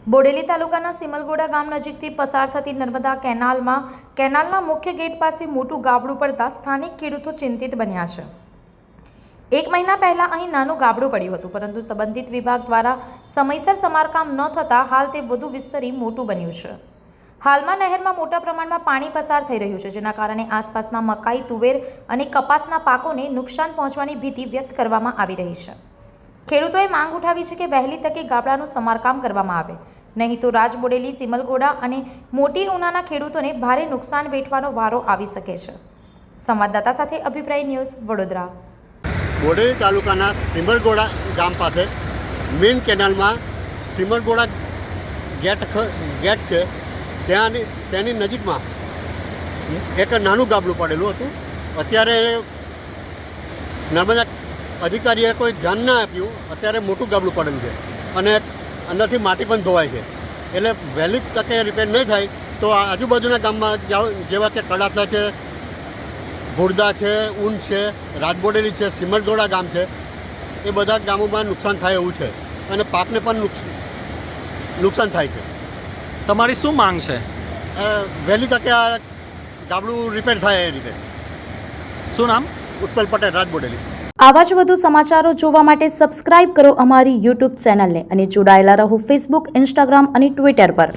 બોડેલી તાલુકાના સિમલગોડા ગામ નજીકથી પસાર થતી નર્મદા કેનાલના મુખ્ય ગેટ પાસે મોટું ગાબડું પડતા સ્થાનિક ખેડૂતો ચિંતિત બન્યા છે। 1 મહિના પહેલા અહીં નાનું ગાબડું પડ્યું હતું, પરંતુ સંબંધિત વિભાગ દ્વારા સમયસર સમારકામ ન થતાં હાલ તે વધુ વિસ્તરી મોટું બન્યું છે। હાલમાં નહેરમાં મોટા પ્રમાણમાં પાણી પસાર થઈ રહ્યું છે, જેના કારણે આસપાસના મકાઈ, તુવેર અને કપાસના પાકોને નુકસાન પહોંચવાની ભીતિ વ્યક્ત કરવામાં આવી રહી છે। ખેડૂતોએ માંગ ઉઠાવી છે કે વહેલી તકે ગાબડાનું સમારકામ કરવામાં આવે, નહીં તો રાજબોડેલી, સિમલગોડા અને મોટી ઉનાના ખેડૂતોને ભારે નુકસાન વેઠવાનો વારો આવી શકે છે। સંવાદદાતા સાથે અભિપ્રાય ન્યૂઝ, વડોદરા। બોડેલી તાલુકાના સિમલગોડા ગામ પાસે મેઇન કેનાલમાં સિમલગોડા ગેટ છે, તેની નજીકમાં એક નાનું ગાબડું પડેલું હતું। અત્યારે નર્મદા અધિકારીએ કોઈ ધ્યાન ના આપ્યું, અત્યારે મોટું ગાબડું પડેલું છે અને અંદરથી માટી પણ ધોવાય છે। એટલે વહેલી તકે રિપેર નહીં થાય તો આજુબાજુના ગામમાં જેવા કે કડાસા છે, ભુરદા છે, ઊન છે, રાજબોડેલી છે, સિમલગોડા ગામ છે, એ બધા ગામોમાં નુકસાન થાય એવું છે અને પાકને પણ નુકસાન થાય છે। તમારી શું માંગ છે? વહેલી તકે આ ગાબડું રિપેર થાય એ રીતે। શું નામ? ઉત્પલ પટેલ, રાજબોડેલી। આવા જ વધુ સમાચારો જોવા માટે સબસ્ક્રાઇબ કરો અમારી YouTube ચેનલને અને જોડાયેલા રહો Facebook, Instagram અને Twitter પર।